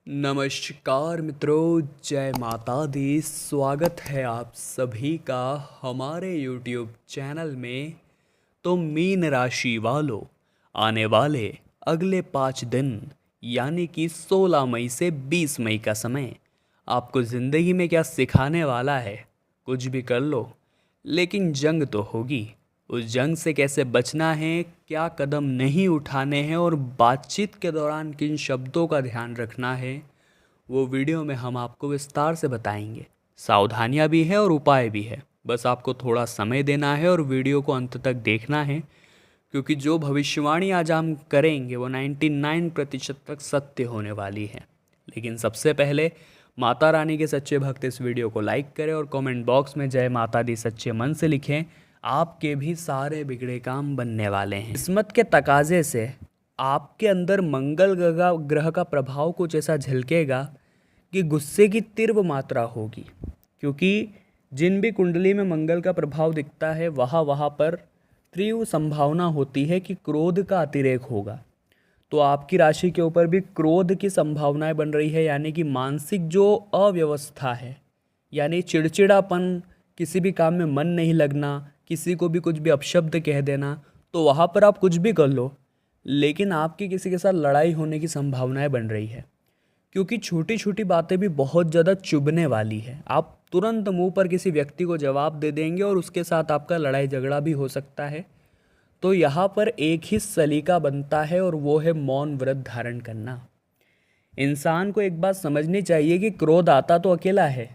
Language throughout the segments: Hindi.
नमस्कार मित्रों, जय माता दी। स्वागत है आप सभी का हमारे YouTube चैनल में। तो मीन राशि वालों, आने वाले अगले 5 दिन यानी कि 16 मई से 20 मई का समय आपको ज़िंदगी में क्या सिखाने वाला है। कुछ भी कर लो, लेकिन जंग तो होगी। उस जंग से कैसे बचना है, क्या कदम नहीं उठाने हैं और बातचीत के दौरान किन शब्दों का ध्यान रखना है, वो वीडियो में हम आपको विस्तार से बताएंगे। सावधानियां भी है और उपाय भी है। बस आपको थोड़ा समय देना है और वीडियो को अंत तक देखना है, क्योंकि जो भविष्यवाणी आज हम करेंगे वो 99% तक सत्य होने वाली है। लेकिन सबसे पहले माता रानी के सच्चे भक्त इस वीडियो को लाइक करें और कमेंट बॉक्स में जय माता दी सच्चे मन से लिखें। आपके भी सारे बिगड़े काम बनने वाले हैं। किस्मत के तकाजे से आपके अंदर मंगल ग्रह का प्रभाव कुछ ऐसा झलकेगा कि गुस्से की तीव्र मात्रा होगी, क्योंकि जिन भी कुंडली में मंगल का प्रभाव दिखता है वहाँ वहाँ पर तीव्र संभावना होती है कि क्रोध का अतिरेक होगा। तो आपकी राशि के ऊपर भी क्रोध की संभावनाएं बन रही है, यानी कि मानसिक जो अव्यवस्था है, यानी चिड़चिड़ापन, किसी भी काम में मन नहीं लगना, किसी को भी कुछ भी अपशब्द कह देना, तो वहाँ पर आप कुछ भी कर लो लेकिन आपकी किसी के साथ लड़ाई होने की संभावनाएं बन रही है, क्योंकि छोटी छोटी बातें भी बहुत ज़्यादा चुभने वाली है। आप तुरंत मुंह पर किसी व्यक्ति को जवाब दे देंगे और उसके साथ आपका लड़ाई झगड़ा भी हो सकता है। तो यहाँ पर एक ही सलीका बनता है और वो है मौन व्रत धारण करना। इंसान को एक बात समझनी चाहिए कि क्रोध आता तो अकेला है,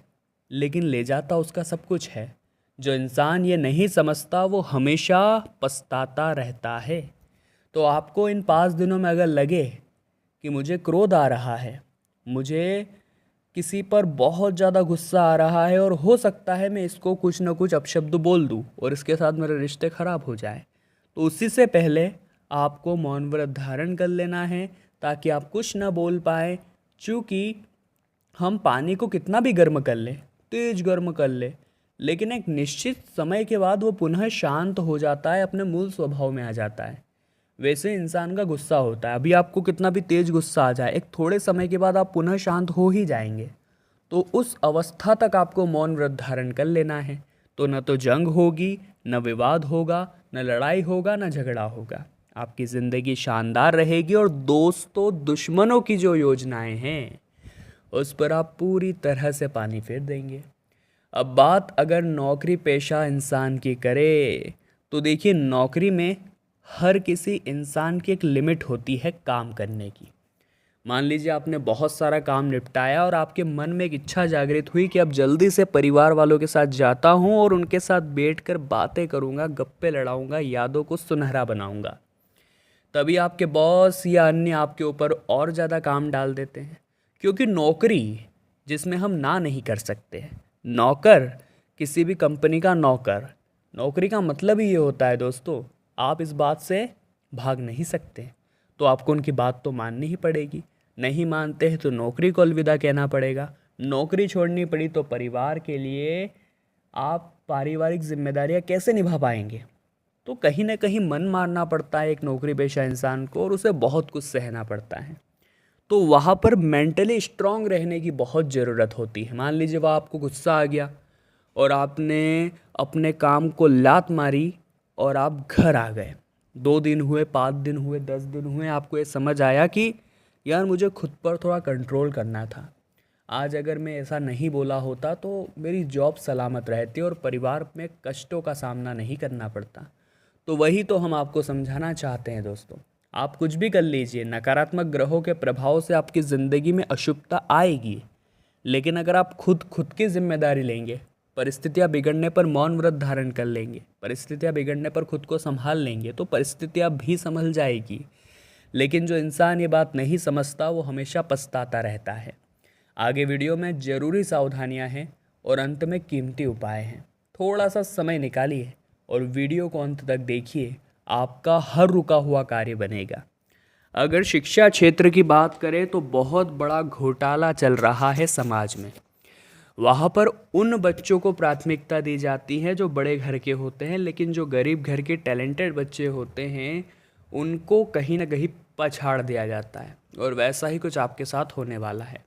लेकिन ले जाता उसका सब कुछ है। जो इंसान ये नहीं समझता वो हमेशा पछताता रहता है। तो आपको इन 5 दिनों में अगर लगे कि मुझे क्रोध आ रहा है, मुझे किसी पर बहुत ज़्यादा गुस्सा आ रहा है और हो सकता है मैं इसको कुछ ना कुछ अपशब्द बोल दूँ और इसके साथ मेरे रिश्ते खराब हो जाए, तो उसी से पहले आपको मौन व्रत धारण कर लेना है ताकि आप कुछ ना बोल पाए। चूँकि हम पानी को कितना भी गर्म कर ले, तेज गर्म कर ले, लेकिन एक निश्चित समय के बाद वो पुनः शांत हो जाता है, अपने मूल स्वभाव में आ जाता है। वैसे इंसान का गुस्सा होता है, अभी आपको कितना भी तेज गुस्सा आ जाए, एक थोड़े समय के बाद आप पुनः शांत हो ही जाएंगे। तो उस अवस्था तक आपको मौन व्रत धारण कर लेना है। तो न तो जंग होगी, न विवाद होगा, न लड़ाई होगा, न झगड़ा होगा। आपकी ज़िंदगी शानदार रहेगी और दोस्तों दुश्मनों की जो योजनाएं हैं उस पर आप पूरी तरह से पानी फेर देंगे। अब बात अगर नौकरी पेशा इंसान की करे, तो देखिए नौकरी में हर किसी इंसान की एक लिमिट होती है काम करने की। मान लीजिए आपने बहुत सारा काम निपटाया और आपके मन में एक इच्छा जागृत हुई कि अब जल्दी से परिवार वालों के साथ जाता हूँ और उनके साथ बैठकर बातें करूँगा, गप्पे लड़ाऊँगा, यादों को सुनहरा बनाऊँगा। तभी आपके बॉस या अन्य आपके ऊपर और ज़्यादा काम डाल देते हैं, क्योंकि नौकरी जिसमें हम ना नहीं कर सकते हैं। नौकर, किसी भी कंपनी का नौकर, नौकरी का मतलब ही ये होता है दोस्तों, आप इस बात से भाग नहीं सकते। तो आपको उनकी बात तो माननी ही पड़ेगी। नहीं मानते हैं तो नौकरी को अलविदा कहना पड़ेगा। नौकरी छोड़नी पड़ी तो परिवार के लिए आप पारिवारिक जिम्मेदारियां कैसे निभा पाएंगे। तो कहीं ना कहीं मन मारना पड़ता है एक नौकरी पेशा इंसान को, और उसे बहुत कुछ सहना पड़ता है। तो वहाँ पर मेंटली स्ट्रांग रहने की बहुत ज़रूरत होती है। मान लीजिए वह आपको गुस्सा आ गया और आपने अपने काम को लात मारी और आप घर आ गए। 2 दिन हुए, 5 दिन हुए, 10 दिन हुए, आपको ये समझ आया कि यार मुझे खुद पर थोड़ा कंट्रोल करना था। आज अगर मैं ऐसा नहीं बोला होता तो मेरी जॉब सलामत रहती और परिवार में कष्टों का सामना नहीं करना पड़ता। तो वही तो हम आपको समझाना चाहते हैं दोस्तों। आप कुछ भी कर लीजिए, नकारात्मक ग्रहों के प्रभाव से आपकी ज़िंदगी में अशुभता आएगी, लेकिन अगर आप खुद की जिम्मेदारी लेंगे, परिस्थितियाँ बिगड़ने पर मौन व्रत धारण कर लेंगे, परिस्थितियाँ बिगड़ने पर खुद को संभाल लेंगे, तो परिस्थितियाँ भी संभल जाएगी। लेकिन जो इंसान ये बात नहीं समझता वो हमेशा पछताता रहता है। आगे वीडियो में ज़रूरी सावधानियां हैं और अंत में कीमती उपाय हैं। थोड़ा सा समय निकालिए और वीडियो को अंत तक देखिए, आपका हर रुका हुआ कार्य बनेगा। अगर शिक्षा क्षेत्र की बात करें तो बहुत बड़ा घोटाला चल रहा है समाज में। वहाँ पर उन बच्चों को प्राथमिकता दी जाती है जो बड़े घर के होते हैं, लेकिन जो गरीब घर के टैलेंटेड बच्चे होते हैं उनको कहीं ना कहीं पछाड़ दिया जाता है, और वैसा ही कुछ आपके साथ होने वाला है।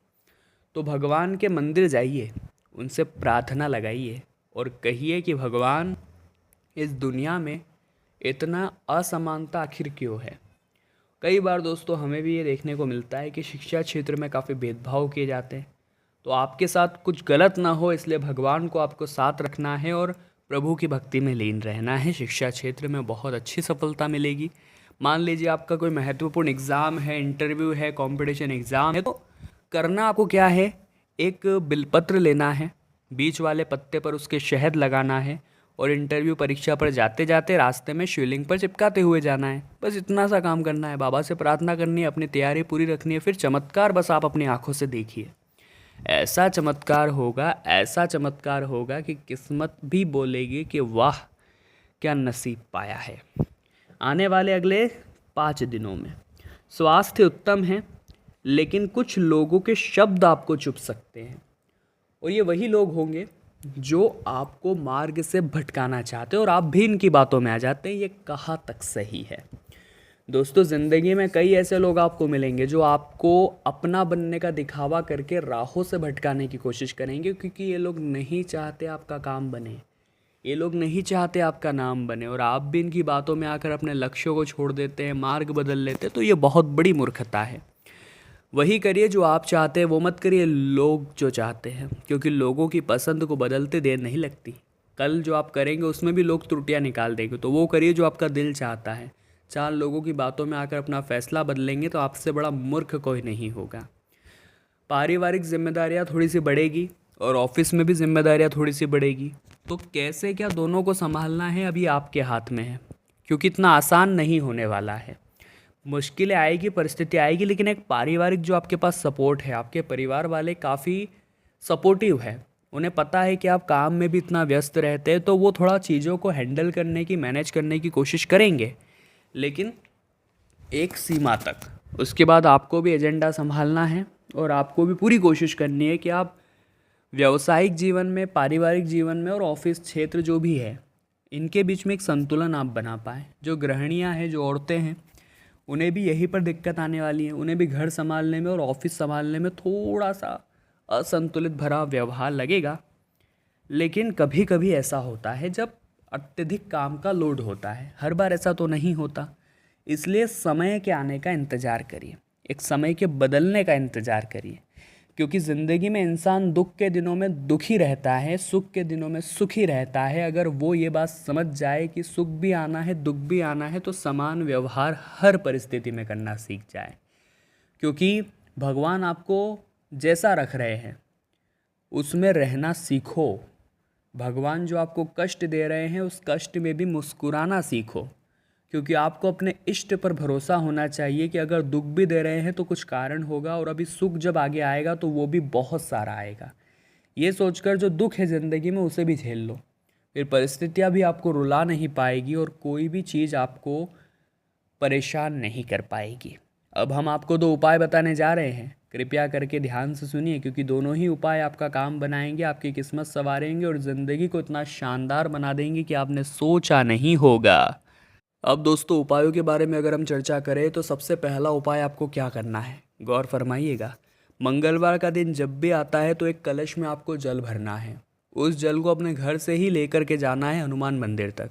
तो भगवान के मंदिर जाइए, उनसे प्रार्थना लगाइए और कहिए कि भगवान, इस दुनिया में इतना असमानता आखिर क्यों है। कई बार दोस्तों हमें भी ये देखने को मिलता है कि शिक्षा क्षेत्र में काफ़ी भेदभाव किए जाते हैं। तो आपके साथ कुछ गलत ना हो, इसलिए भगवान को आपको साथ रखना है और प्रभु की भक्ति में लीन रहना है। शिक्षा क्षेत्र में बहुत अच्छी सफलता मिलेगी। मान लीजिए आपका कोई महत्वपूर्ण एग्ज़ाम है, इंटरव्यू है, कंपटीशन एग्ज़ाम है, तो करना आपको क्या है, एक बिलपत्र लेना है, बीच वाले पत्ते पर उसके शहद लगाना है और इंटरव्यू परीक्षा पर जाते जाते रास्ते में शिवलिंग पर चिपकाते हुए जाना है। बस इतना सा काम करना है, बाबा से प्रार्थना करनी है, अपनी तैयारी पूरी रखनी है, फिर चमत्कार बस आप अपनी आंखों से देखिए। ऐसा चमत्कार होगा, ऐसा चमत्कार होगा कि किस्मत भी बोलेगी कि वाह क्या नसीब पाया है। आने वाले अगले 5 दिनों में स्वास्थ्य उत्तम है, लेकिन कुछ लोगों के शब्द आपको चुभ सकते हैं, और ये वही लोग होंगे जो आपको मार्ग से भटकाना चाहते हैं और आप भी इनकी बातों में आ जाते हैं। ये कहाँ तक सही है दोस्तों? ज़िंदगी में कई ऐसे लोग आपको मिलेंगे जो आपको अपना बनने का दिखावा करके राहों से भटकाने की कोशिश करेंगे, क्योंकि ये लोग नहीं चाहते आपका काम बने, ये लोग नहीं चाहते आपका नाम बने, और आप भी इनकी बातों में आकर अपने लक्ष्यों को छोड़ देते हैं, मार्ग बदल लेते हैं। तो ये बहुत बड़ी मूर्खता है। वही करिए जो आप चाहते हैं, वो मत करिए लोग जो चाहते हैं, क्योंकि लोगों की पसंद को बदलते देर नहीं लगती। कल जो आप करेंगे उसमें भी लोग त्रुटियां निकाल देंगे। तो वो करिए जो आपका दिल चाहता है। 4 लोगों की बातों में आकर अपना फैसला बदलेंगे तो आपसे बड़ा मूर्ख कोई नहीं होगा। पारिवारिक जिम्मेदारियां थोड़ी सी बढ़ेगी और ऑफिस में भी जिम्मेदारियां थोड़ी सी बढ़ेगी। तो कैसे क्या दोनों को संभालना है अभी आपके हाथ में है, क्योंकि इतना आसान नहीं होने वाला है। मुश्किलें आएगी, परिस्थिति आएगी, लेकिन एक पारिवारिक जो आपके पास सपोर्ट है, आपके परिवार वाले काफ़ी सपोर्टिव है, उन्हें पता है कि आप काम में भी इतना व्यस्त रहते हैं, तो वो थोड़ा चीज़ों को हैंडल करने की, मैनेज करने की कोशिश करेंगे, लेकिन एक सीमा तक। उसके बाद आपको भी एजेंडा संभालना है और आपको भी पूरी कोशिश करनी है कि आप व्यावसायिक जीवन में, पारिवारिक जीवन में और ऑफिस क्षेत्र जो भी है, इनके बीच में एक संतुलन आप बना पाएँ। जो गृहिणियाँ हैं, जो औरतें हैं, उन्हें भी यहीं पर दिक्कत आने वाली है। उन्हें भी घर संभालने में और ऑफिस संभालने में थोड़ा सा असंतुलित भरा व्यवहार लगेगा। लेकिन कभी कभी ऐसा होता है जब अत्यधिक काम का लोड होता है, हर बार ऐसा तो नहीं होता। इसलिए समय के आने का इंतज़ार करिए, एक समय के बदलने का इंतज़ार करिए, क्योंकि ज़िंदगी में इंसान दुख के दिनों में दुखी रहता है, सुख के दिनों में सुखी रहता है। अगर वो ये बात समझ जाए कि सुख भी आना है, दुख भी आना है, तो समान व्यवहार हर परिस्थिति में करना सीख जाए। क्योंकि भगवान आपको जैसा रख रहे हैं उसमें रहना सीखो। भगवान जो आपको कष्ट दे रहे हैं उस कष्ट में भी मुस्कुराना सीखो, क्योंकि आपको अपने इष्ट पर भरोसा होना चाहिए कि अगर दुख भी दे रहे हैं तो कुछ कारण होगा, और अभी सुख जब आगे आएगा तो वो भी बहुत सारा आएगा। ये सोचकर जो दुख है ज़िंदगी में उसे भी झेल लो, फिर परिस्थितियाँ भी आपको रुला नहीं पाएगी और कोई भी चीज़ आपको परेशान नहीं कर पाएगी। अब हम आपको 2 उपाय बताने जा रहे हैं, कृपया करके ध्यान से सुनिए, क्योंकि दोनों ही उपाय आपका काम बनाएंगे, आपकी किस्मत संवारेंगे और ज़िंदगी को इतना शानदार बना देंगे कि आपने सोचा नहीं होगा। अब दोस्तों उपायों के बारे में अगर हम चर्चा करें तो सबसे पहला उपाय आपको क्या करना है, गौर फरमाइएगा। मंगलवार का दिन जब भी आता है तो एक कलश में आपको जल भरना है। उस जल को अपने घर से ही लेकर के जाना है हनुमान मंदिर तक।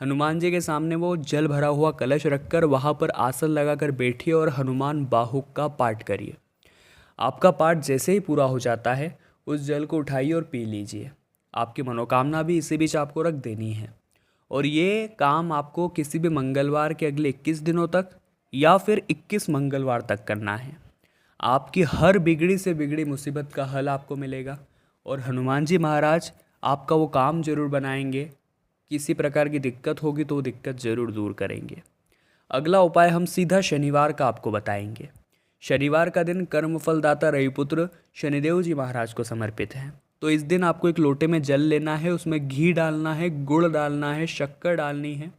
हनुमान जी के सामने वो जल भरा हुआ कलश रखकर वहाँ पर आसन लगाकर बैठिए और हनुमान बाहुक का पाठ करिए। आपका पाठ जैसे ही पूरा हो जाता है उस जल को उठाइए और पी लीजिए। आपकी मनोकामना भी इसी बीच आपको रख देनी है, और ये काम आपको किसी भी मंगलवार के अगले 21 दिनों तक या फिर 21 मंगलवार तक करना है। आपकी हर बिगड़ी से बिगड़ी मुसीबत का हल आपको मिलेगा और हनुमान जी महाराज आपका वो काम जरूर बनाएंगे। किसी प्रकार की दिक्कत होगी तो वो दिक्कत ज़रूर दूर करेंगे। अगला उपाय हम सीधा शनिवार का आपको बताएंगे। शनिवार का दिन कर्मफलदाता रविपुत्र शनिदेव जी महाराज को समर्पित है। तो इस दिन आपको एक लोटे में जल लेना है, उसमें घी डालना है, गुड़ डालना है, शक्कर डालनी है।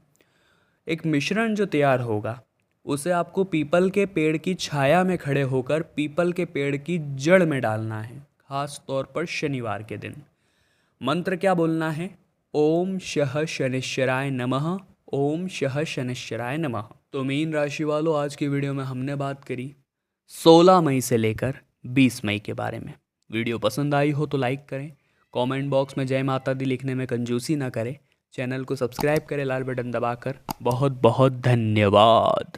एक मिश्रण जो तैयार होगा उसे आपको पीपल के पेड़ की छाया में खड़े होकर पीपल के पेड़ की जड़ में डालना है, खास तौर पर शनिवार के दिन। मंत्र क्या बोलना है? ओम शः शनिश्चराय नमः, ओम शः शनिश्चराय नमः। तो मीन राशि वालों, आज की वीडियो में हमने बात करी 16 मई से लेकर 20 मई के बारे में। वीडियो पसंद आई हो तो लाइक करें, कमेंट बॉक्स में जय माता दी लिखने में कंजूसी ना करें, चैनल को सब्सक्राइब करें लाल बटन दबाकर। बहुत बहुत धन्यवाद।